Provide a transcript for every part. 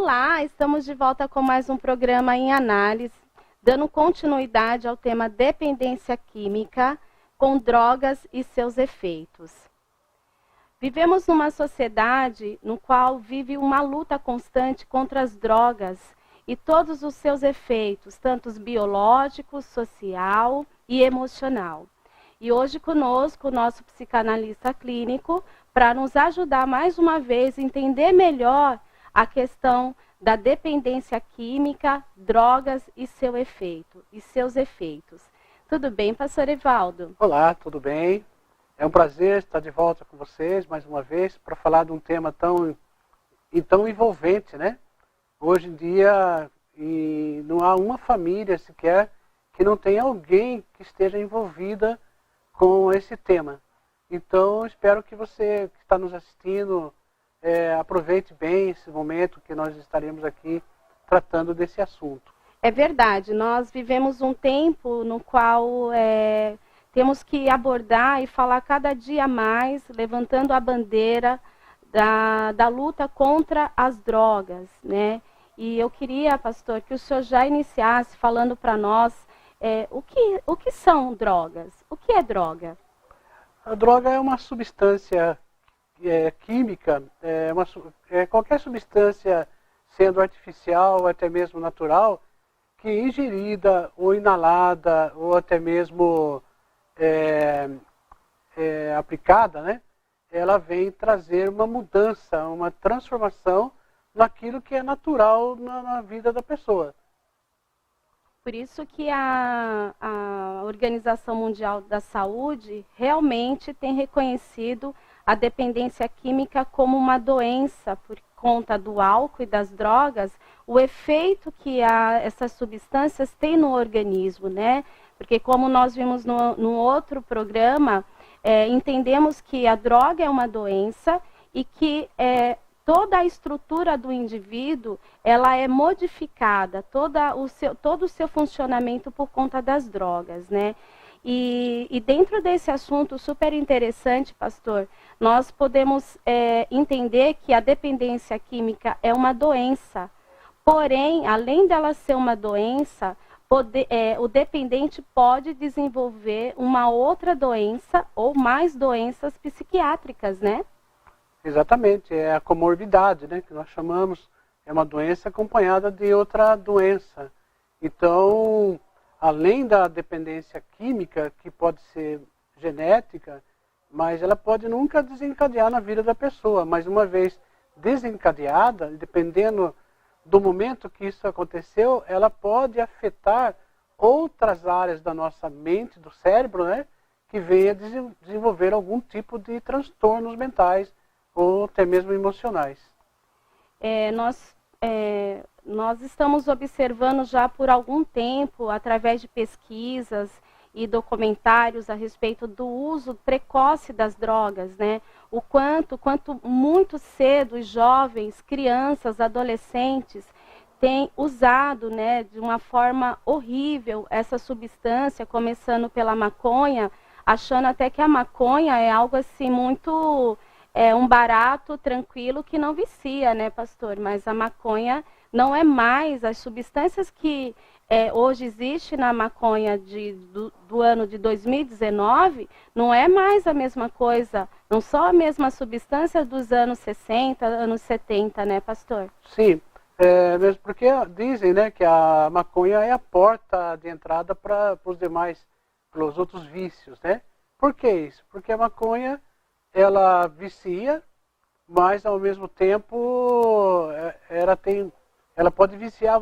Olá, estamos de volta com mais um programa em análise, dando continuidade ao tema dependência química com drogas e seus efeitos. Vivemos numa sociedade no qual vive uma luta constante contra as drogas e todos os seus efeitos, tanto biológicos, social e emocional. E hoje conosco o nosso psicanalista clínico para nos ajudar mais uma vez a entender melhor a questão da dependência química, drogas e seus efeitos. Tudo bem, pastor Evaldo? Olá, tudo bem? É um prazer estar de volta com vocês mais uma vez para falar de um tema tão envolvente, né? Hoje em dia, não há uma família sequer que não tenha alguém que esteja envolvida com esse tema. Então, espero que você que está nos assistindo aproveite bem esse momento que nós estaremos aqui tratando desse assunto. É verdade, nós vivemos um tempo no qual temos que abordar e falar cada dia mais, levantando a bandeira da luta contra as drogas, né? E eu queria, pastor, que o senhor já iniciasse falando para nós o que são drogas, o que é droga? A droga é uma substância química, qualquer substância, sendo artificial ou até mesmo natural, que ingerida ou inalada ou até mesmo aplicada, né, ela vem trazer uma mudança, uma transformação naquilo que é natural na vida da pessoa. Por isso que a Organização Mundial da Saúde realmente tem reconhecido a dependência química como uma doença por conta do álcool e das drogas, o efeito que essas substâncias têm no organismo, né? Porque como nós vimos no outro programa, entendemos que a droga é uma doença e que toda a estrutura do indivíduo, ela é modificada, todo o seu funcionamento por conta das drogas, né? E dentro desse assunto super interessante, pastor, nós podemos entender que a dependência química é uma doença. Porém, além dela ser uma doença, o dependente pode desenvolver uma outra doença ou mais doenças psiquiátricas, né? Exatamente, é a comorbidade, né, que nós chamamos, é uma doença acompanhada de outra doença. Então, além da dependência química, que pode ser genética, mas ela pode nunca desencadear na vida da pessoa. Mas uma vez desencadeada, dependendo do momento que isso aconteceu, ela pode afetar outras áreas da nossa mente, do cérebro, né, que venha desenvolver algum tipo de transtornos mentais ou até mesmo emocionais. Nós estamos observando já por algum tempo, através de pesquisas e documentários a respeito do uso precoce das drogas, né? O quanto muito cedo os jovens, crianças, adolescentes têm usado, né, de uma forma horrível essa substância, começando pela maconha, achando até que a maconha é algo assim muito um barato, tranquilo, que não vicia, né, pastor? Mas a maconha não é mais as substâncias que hoje existe na maconha do ano de 2019, não é mais a mesma coisa, não são a mesma substância dos anos 60, anos 70, né, pastor? Sim, mesmo porque dizem, né, que a maconha é a porta de entrada para os outros vícios, né? Por que isso? Porque a maconha, ela vicia, mas ao mesmo tempo ela pode viciar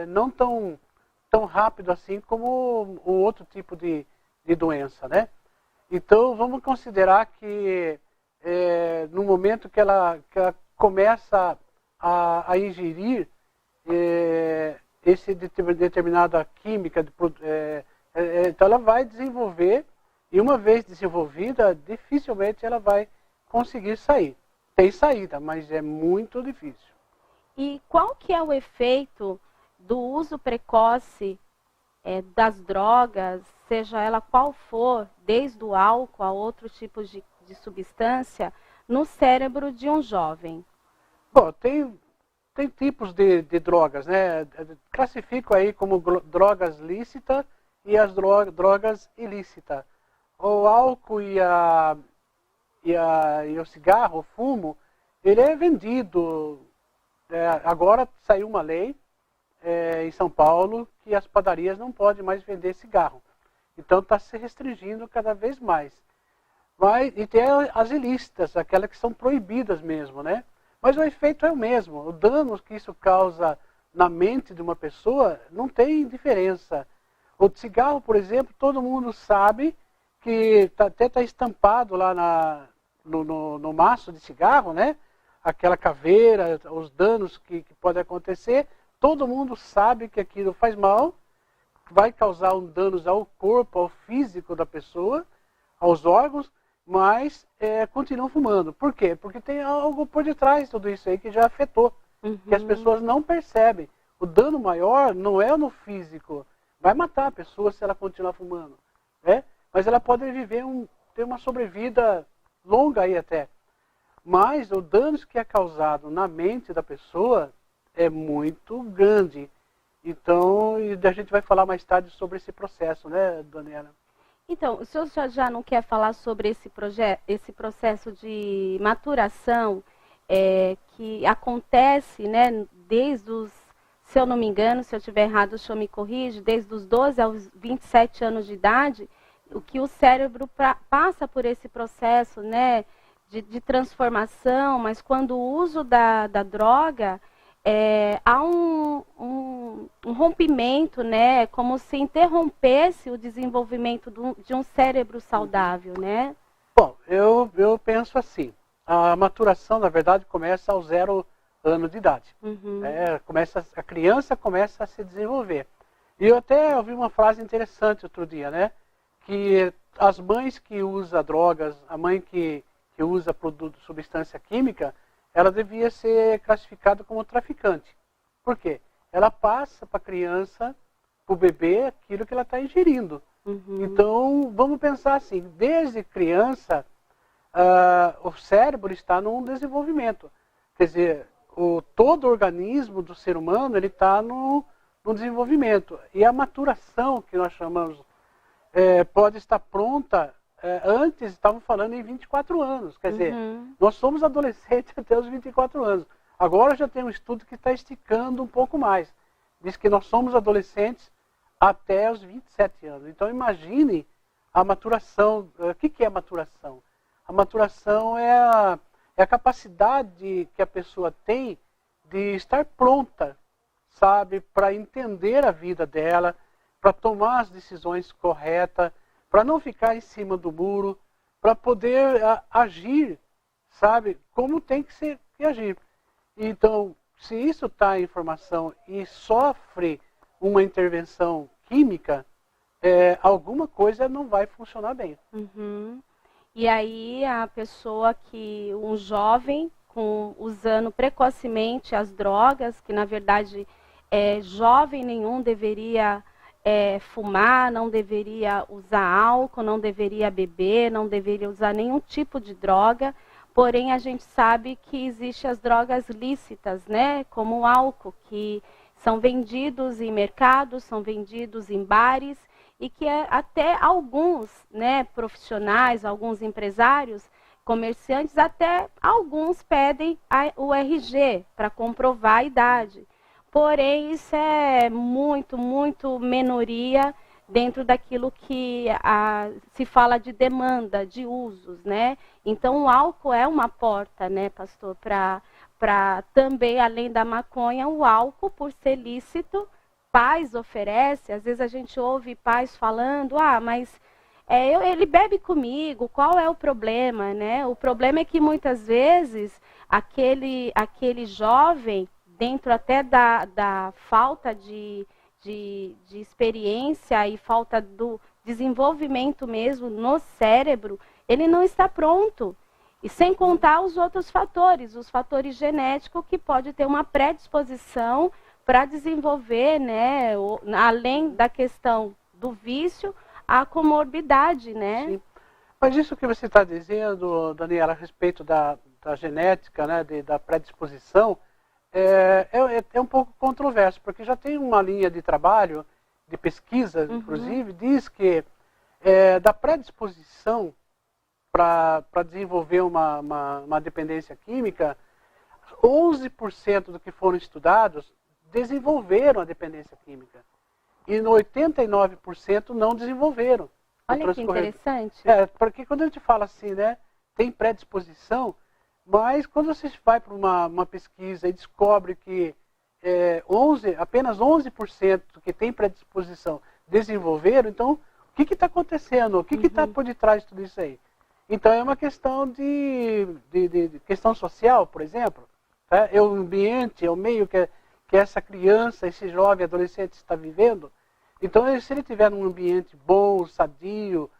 não tão rápido assim como o outro tipo de doença, né? Então vamos considerar que no momento que ela começa a ingerir esse determinada química, então ela vai desenvolver. E uma vez desenvolvida, dificilmente ela vai conseguir sair. Tem saída, mas é muito difícil. E qual que é o efeito do uso precoce das drogas, seja ela qual for, desde o álcool a outros tipos de substância, no cérebro de um jovem? Bom, tem tem tipos de drogas, né? Classifico aí como drogas lícitas e as drogas ilícitas. O álcool e o cigarro, o fumo, ele é vendido. Agora saiu uma lei em São Paulo que as padarias não podem mais vender cigarro. Então está se restringindo cada vez mais. E tem as ilícitas, aquelas que são proibidas mesmo, né? Mas o efeito é o mesmo. O dano que isso causa na mente de uma pessoa não tem diferença. O cigarro, por exemplo, todo mundo sabe que até está estampado lá no maço de cigarro, né? Aquela caveira, os danos que podem acontecer. Todo mundo sabe que aquilo faz mal, vai causar danos ao corpo, ao físico da pessoa, aos órgãos, mas continuam fumando. Por quê? Porque tem algo por detrás de tudo isso aí que já afetou, que as pessoas não percebem. O dano maior não é no físico, vai matar a pessoa se ela continuar fumando, né? Mas ela pode ter uma sobrevida longa aí até. Mas o dano que é causado na mente da pessoa é muito grande. Então, a gente vai falar mais tarde sobre esse processo, né, Daniela? Então, o senhor já não quer falar sobre esse processo de maturação que acontece, né, desde os, se eu não me engano, se eu estiver errado, o senhor me corrige, desde os 12 aos 27 anos de idade, o que o cérebro passa por esse processo, né, de transformação, mas quando o uso da droga, há um rompimento, né, como se interrompesse o desenvolvimento de um cérebro saudável, né? Bom, eu penso assim, a maturação, na verdade, começa aos 0 anos de idade. A criança começa a se desenvolver. E eu até ouvi uma frase interessante outro dia, né? Que as mães que usam drogas, a mãe que usa produto, substância química, ela devia ser classificada como traficante. Por quê? Ela passa para a criança, para o bebê, aquilo que ela está ingerindo. Então, vamos pensar assim, desde criança, o cérebro está num desenvolvimento. Quer dizer, todo o organismo do ser humano ele está no desenvolvimento. E a maturação, que nós chamamos, pode estar pronta. Antes estavam falando em 24 anos, quer dizer, nós somos adolescentes até os 24 anos. Agora já tem um estudo que está esticando um pouco mais. Diz que nós somos adolescentes até os 27 anos. Então imagine a maturação. O que é a maturação? A maturação é a capacidade que a pessoa tem de estar pronta, sabe, para entender a vida dela, para tomar as decisões corretas, para não ficar em cima do muro, para poder agir, sabe, como tem que agir. Então, se isso está em formação e sofre uma intervenção química, alguma coisa não vai funcionar bem. E aí a pessoa um jovem, usando precocemente as drogas, que na verdade jovem nenhum deveria fumar, não deveria usar álcool, não deveria beber, não deveria usar nenhum tipo de droga. Porém, a gente sabe que existem as drogas lícitas, né? Como o álcool, que são vendidos em mercados, são vendidos em bares e que até alguns, né, profissionais, alguns empresários, comerciantes, até alguns pedem o RG para comprovar a idade. Porém, isso é muito, muito minoria dentro daquilo que se fala de demanda, de usos, né? Então, o álcool é uma porta, né, pastor, para também, além da maconha, o álcool, por ser lícito, pais oferecem. Às vezes a gente ouve pais falando, mas ele bebe comigo, qual é o problema, né? O problema é que muitas vezes aquele jovem, dentro até da falta de experiência e falta do desenvolvimento mesmo no cérebro, ele não está pronto. E sem contar os outros fatores, os fatores genéticos que pode ter uma predisposição para desenvolver, né, além da questão do vício, a comorbidade, né? Sim. Mas isso que você está dizendo, Daniela, a respeito da genética, né, da predisposição, é um pouco controverso, porque já tem uma linha de trabalho, de pesquisa, inclusive, diz que da predisposição para desenvolver uma dependência química, 11% do que foram estudados desenvolveram a dependência química. E 89% não desenvolveram. Olha que interessante. Porque quando a gente fala assim, né, tem predisposição, mas quando você vai para uma pesquisa e descobre que apenas 11% que tem predisposição desenvolveram, então o que está acontecendo? O que está por detrás de tudo isso aí? Então é uma questão de questão social, por exemplo. Tá? É o ambiente, é o meio que essa criança, esse jovem adolescente está vivendo. Então, se ele estiver num ambiente bom, sadio,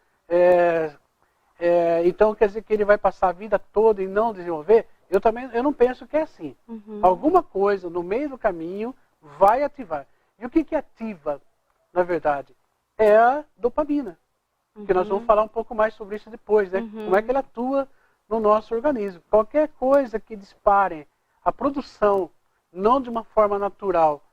então quer dizer que ele vai passar a vida toda e não desenvolver? Eu não penso que é assim. Alguma coisa no meio do caminho vai ativar. E o que ativa, na verdade? É a dopamina. Que nós vamos falar um pouco mais sobre isso depois, né? Como é que ele atua no nosso organismo. Qualquer coisa que dispare a produção, não de uma forma natural,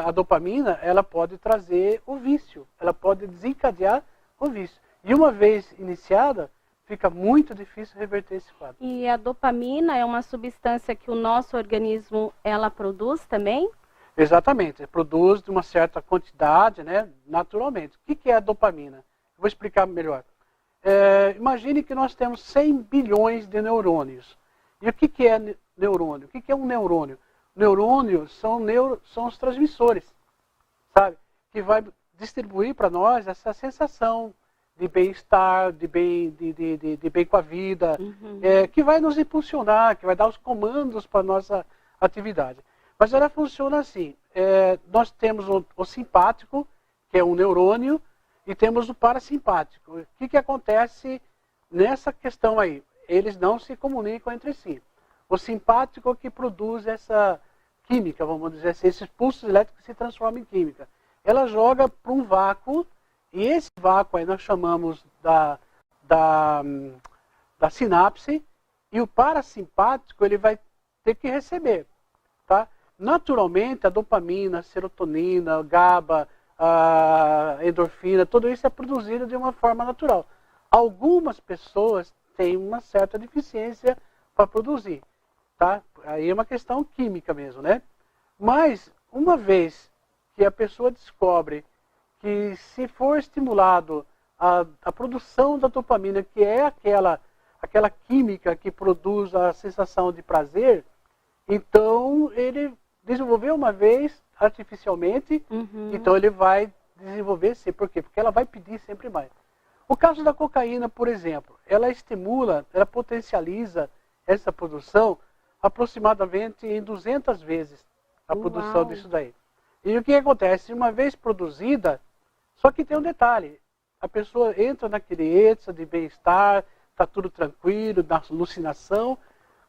a dopamina, ela pode trazer o vício, ela pode desencadear o vício. E uma vez iniciada, fica muito difícil reverter esse quadro. E a dopamina é uma substância que o nosso organismo, ela produz também? Exatamente, produz de uma certa quantidade, né, naturalmente. O que é a dopamina? Vou explicar melhor. Imagine que nós temos 100 bilhões de neurônios. E o que é neurônio? O que é um neurônio? Neurônios são os transmissores, sabe? Que vai distribuir para nós essa sensação de bem-estar, de bem com a vida, que vai nos impulsionar, que vai dar os comandos para a nossa atividade. Mas ela funciona assim. Nós temos o simpático, que é um neurônio, e temos o parasimpático. O que acontece nessa questão aí? Eles não se comunicam entre si. O simpático que produz essa química, vamos dizer assim, esses pulsos elétricos se transformam em química. Ela joga para um vácuo, e esse vácuo aí nós chamamos da sinapse, e o parasimpático ele vai ter que receber. Tá? Naturalmente, a dopamina, a serotonina, a GABA, a endorfina, tudo isso é produzido de uma forma natural. Algumas pessoas têm uma certa deficiência para produzir. Tá? Aí é uma questão química mesmo, né? Mas, uma vez que a pessoa descobre que se for estimulado a produção da dopamina, que é aquela química que produz a sensação de prazer, então ele desenvolveu uma vez artificialmente, então ele vai desenvolver sim. Por quê? Porque ela vai pedir sempre mais. O caso da cocaína, por exemplo, ela estimula, ela potencializa essa produção aproximadamente em 200 vezes a produção disso daí. E o que acontece? Uma vez produzida, só que tem um detalhe, a pessoa entra naquele êxtase de bem-estar, está tudo tranquilo, na alucinação,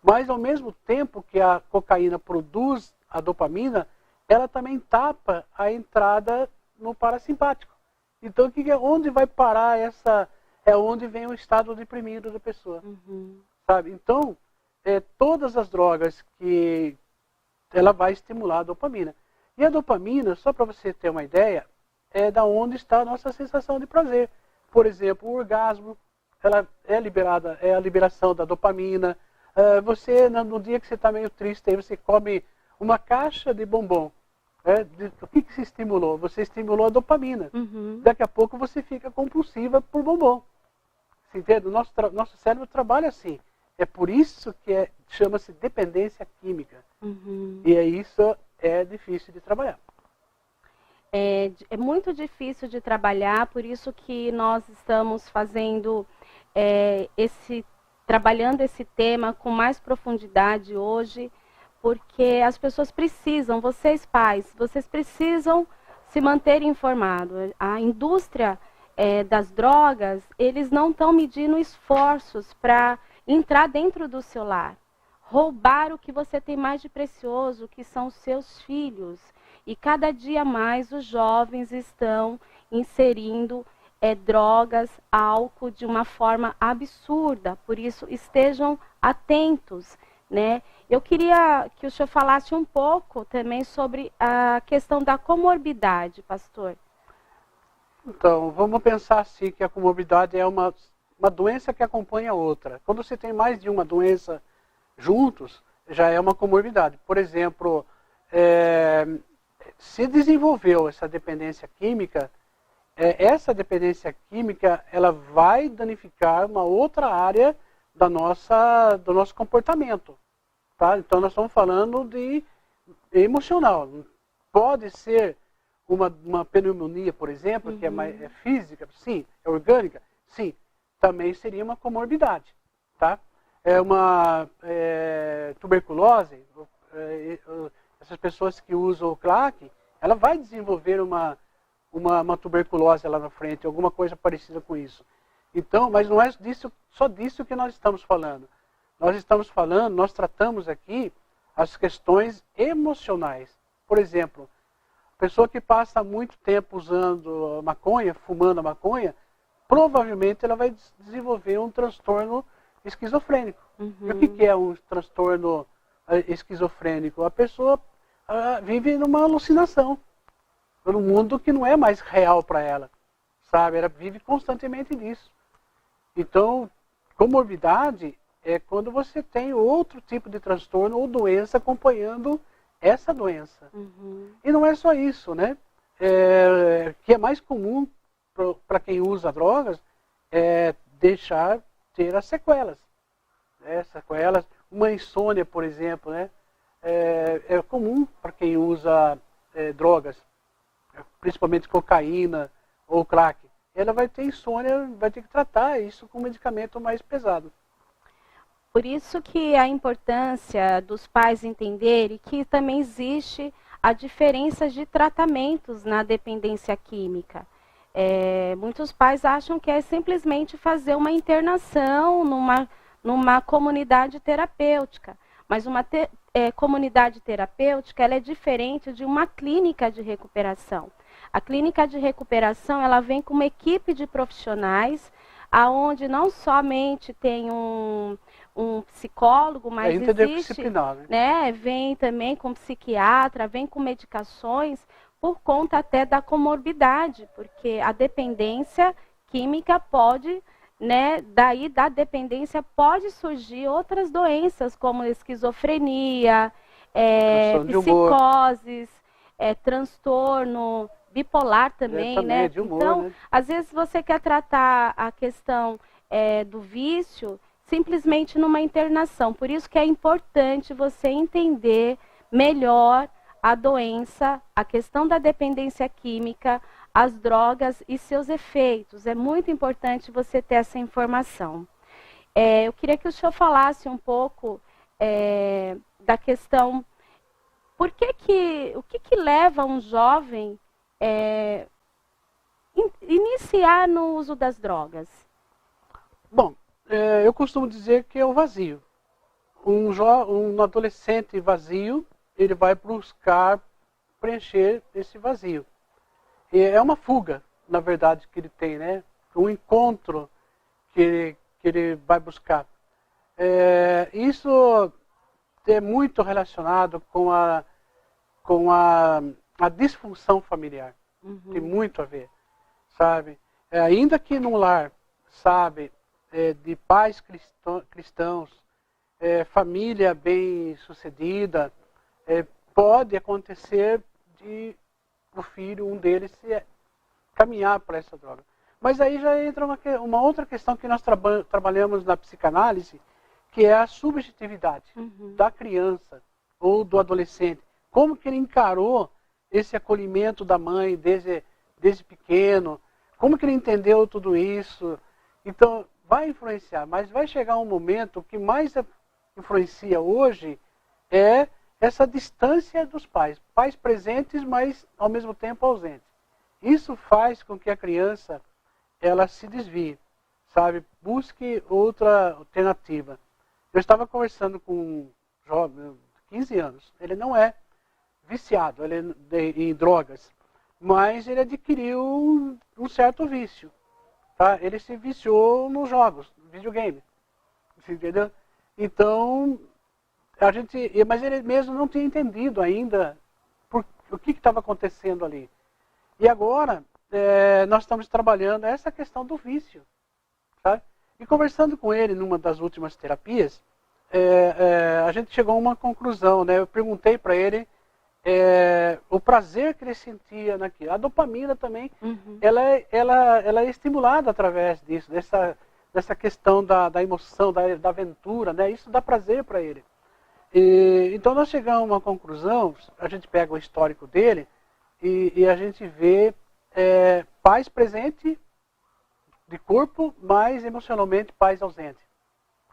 mas ao mesmo tempo que a cocaína produz a dopamina, ela também tapa a entrada no parasimpático. Então, onde vai parar é onde vem o estado deprimido da pessoa. Sabe? Então, todas as drogas que ela vai estimular a dopamina. E a dopamina, só para você ter uma ideia, é da onde está a nossa sensação de prazer. Por exemplo, o orgasmo, ela é liberada, é a liberação da dopamina. Você, no dia que você está meio triste, aí você come uma caixa de bombom. O que se estimulou? Você estimulou a dopamina. Daqui a pouco você fica compulsiva por bombom. Você entende? Nosso cérebro trabalha assim. É por isso que chama-se dependência química. E isso é difícil de trabalhar. É muito difícil de trabalhar, por isso que nós estamos fazendo trabalhando esse tema com mais profundidade hoje, porque as pessoas precisam, vocês pais, vocês precisam se manter informados. A indústria das drogas, eles não estão medindo esforços para entrar dentro do seu lar, roubar o que você tem mais de precioso, que são os seus filhos. E cada dia mais os jovens estão inserindo drogas, álcool de uma forma absurda. Por isso, estejam atentos. né? Eu queria que o senhor falasse um pouco também sobre a questão da comorbidade, pastor. Então, vamos pensar assim, que a comorbidade é uma doença que acompanha a outra. Quando você tem mais de uma doença juntos, já é uma comorbidade. Por exemplo, se desenvolveu essa dependência química, essa dependência química ela vai danificar uma outra área do nosso comportamento. Tá? Então, nós estamos falando de emocional. Pode ser uma pneumonia, por exemplo, que é física, sim. É orgânica, sim. Também seria uma comorbidade. Tá? É uma tuberculose, essas pessoas que usam o CLAC, ela vai desenvolver uma tuberculose lá na frente, alguma coisa parecida com isso. Então, mas não é só disso que nós estamos falando. Nós tratamos aqui as questões emocionais. Por exemplo, a pessoa que passa muito tempo usando maconha, fumando a maconha, provavelmente ela vai desenvolver um transtorno esquizofrênico. E o que é um transtorno esquizofrênico? A pessoa vive numa alucinação, num mundo que não é mais real para ela, sabe? Ela vive constantemente nisso. Então, comorbidade é quando você tem outro tipo de transtorno ou doença acompanhando essa doença. E não é só isso, né? Que é mais comum para quem usa drogas é ter as sequelas. Sequelas, uma insônia, por exemplo, né? É comum para quem usa drogas, principalmente cocaína ou crack. Ela vai ter insônia, vai ter que tratar isso com um medicamento mais pesado. Por isso que a importância dos pais entenderem que também existe a diferença de tratamentos na dependência química. Muitos pais acham que é simplesmente fazer uma internação numa comunidade terapêutica. Mas uma comunidade terapêutica ela é diferente de uma clínica de recuperação. A clínica de recuperação ela vem com uma equipe de profissionais, aonde não somente tem um psicólogo, mas existe, né, vem também com psiquiatra, vem com medicações, por conta até da comorbidade, porque a dependência química pode, né, daí da dependência pode surgir outras doenças, como esquizofrenia, psicoses, transtorno bipolar também, né? De humor, então, né? Às vezes você quer tratar a questão do vício simplesmente numa internação. Por isso que é importante você entender melhor a doença, a questão da dependência química, as drogas e seus efeitos. É muito importante você ter essa informação. Eu queria que o senhor falasse um pouco da questão, o que leva um jovem iniciar no uso das drogas? Bom, eu costumo dizer que é o vazio. Um adolescente vazio, ele vai buscar preencher esse vazio. E é uma fuga, na verdade, que ele tem, né? Um encontro que ele vai buscar. Isso é muito relacionado com a disfunção familiar. Tem muito a ver, sabe? Ainda que num lar, sabe, de pais cristãos, família bem sucedida, pode acontecer de o filho, um deles, caminhar para essa droga. Mas aí já entra uma outra questão que nós trabalhamos na psicanálise, que é a subjetividade da criança ou do adolescente. Como que ele encarou esse acolhimento da mãe desde pequeno? Como que ele entendeu tudo isso? Então, vai influenciar, mas vai chegar um momento que mais influencia hoje é essa distância dos pais. Pais presentes, mas ao mesmo tempo ausentes. Isso faz com que a criança ela se desvie, sabe? Busque outra alternativa. Eu estava conversando com um jovem de 15 anos. Ele não é viciado em drogas, mas ele adquiriu um certo vício. Tá? Ele se viciou nos jogos, videogame. Entendeu? Então, mas ele mesmo não tinha entendido ainda o que estava acontecendo ali. E agora, nós estamos trabalhando essa questão do vício, sabe? E conversando com ele numa das últimas terapias, a gente chegou a uma conclusão, né? Eu perguntei para ele o prazer que ele sentia naquilo. A dopamina também, ela é estimulada através disso, dessa questão da emoção, da aventura, né? Isso dá prazer para ele. Então nós chegamos a uma conclusão, a gente pega o histórico dele e a gente vê pais presentes de corpo, mas emocionalmente pais ausentes.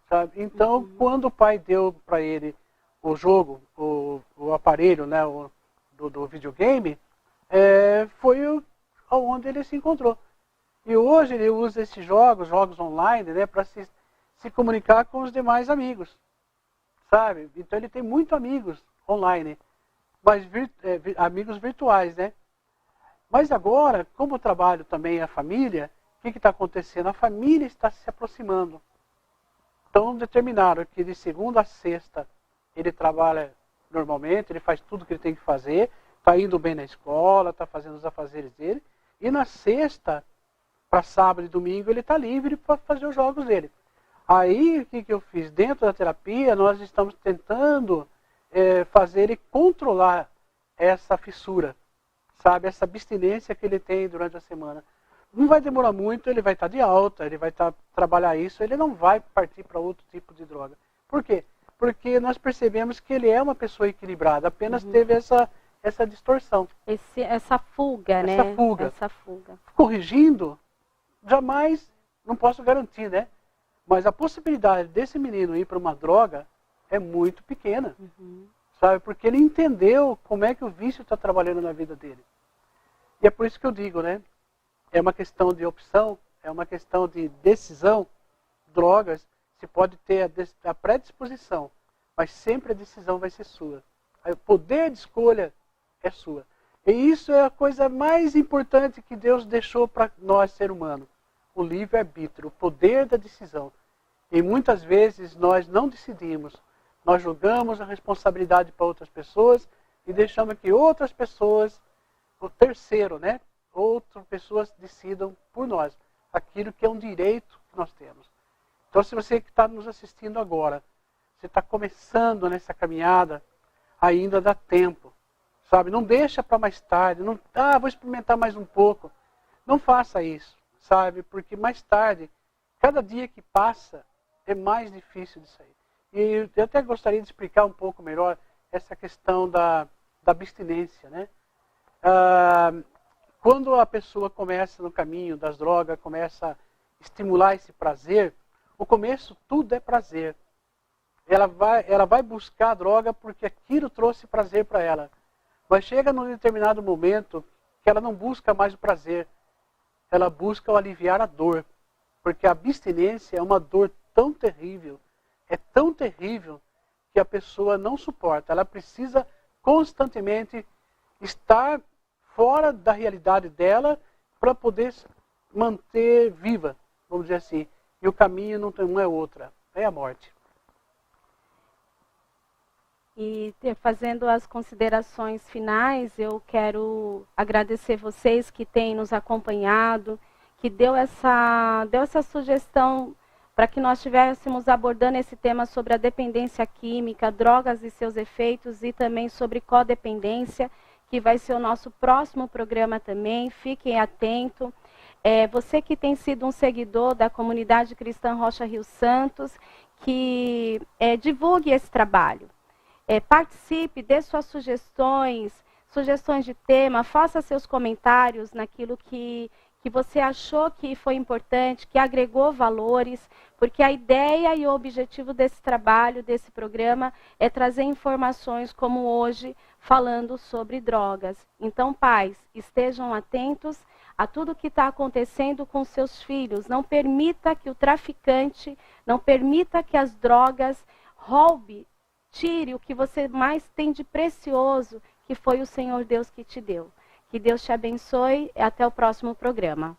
Sabe? Então, quando o pai deu para ele o jogo, o aparelho, né, do videogame, foi onde ele se encontrou. E hoje ele usa esses jogos online, né, para se comunicar com os demais amigos. Sabe? Então ele tem muitos amigos online, mas amigos virtuais, né? Mas agora, como eu trabalho também a família, o que está acontecendo? A família está se aproximando. Então determinaram que de segunda a sexta ele trabalha normalmente, ele faz tudo o que ele tem que fazer, está indo bem na escola, está fazendo os afazeres dele, e na sexta, para sábado e domingo, ele está livre para fazer os jogos dele. Aí, o que eu fiz? Dentro da terapia, nós estamos tentando fazer ele controlar essa fissura, sabe? Essa abstinência que ele tem durante a semana. Não vai demorar muito, ele vai estar de alta, ele vai trabalhar isso, ele não vai partir para outro tipo de droga. Por quê? Porque nós percebemos que ele é uma pessoa equilibrada, apenas teve essa distorção. Essa fuga, né? Essa fuga. Corrigindo, jamais, não posso garantir, né? Mas a possibilidade desse menino ir para uma droga é muito pequena, sabe? Porque ele entendeu como é que o vício está trabalhando na vida dele. E é por isso que eu digo, né? É uma questão de opção, é uma questão de decisão. Drogas, se pode ter a predisposição, mas sempre a decisão vai ser sua. O poder de escolha é sua. E isso é a coisa mais importante que Deus deixou para nós, ser humano. O livre-arbítrio, o poder da decisão. E muitas vezes nós não decidimos. Nós jogamos a responsabilidade para outras pessoas e deixamos que outras pessoas, o terceiro, né? Outras pessoas decidam por nós aquilo que é um direito que nós temos. Então, se você que está nos assistindo agora, você está começando nessa caminhada, ainda dá tempo, sabe? Não deixa para mais tarde, não, vou experimentar mais um pouco. Não faça isso, sabe? Porque mais tarde, cada dia que passa, é mais difícil de sair. E eu até gostaria de explicar um pouco melhor essa questão da abstinência, né? Quando a pessoa começa no caminho das drogas, começa a estimular esse prazer, o começo tudo é prazer. Ela vai buscar a droga porque aquilo trouxe prazer para ela. Mas chega num determinado momento que ela não busca mais o prazer. Ela busca o aliviar a dor. Porque a abstinência é uma dor tão terrível, é tão terrível que a pessoa não suporta. Ela precisa constantemente estar fora da realidade dela para poder manter viva, vamos dizer assim. E o caminho não é outra, é a morte. E fazendo as considerações finais, eu quero agradecer vocês que têm nos acompanhado, que deu essa sugestão para que nós estivéssemos abordando esse tema sobre a dependência química, drogas e seus efeitos, e também sobre codependência, que vai ser o nosso próximo programa também. Fiquem atentos. Você que tem sido um seguidor da comunidade cristã Rocha Rio Santos, que divulgue esse trabalho. Participe, dê suas sugestões de tema, faça seus comentários naquilo que você achou que foi importante, que agregou valores, porque a ideia e o objetivo desse trabalho, desse programa, é trazer informações como hoje, falando sobre drogas. Então, pais, estejam atentos a tudo que está acontecendo com seus filhos. Não permita que o traficante, não permita que as drogas roube, tire o que você mais tem de precioso, que foi o Senhor Deus que te deu. Que Deus te abençoe e até o próximo programa.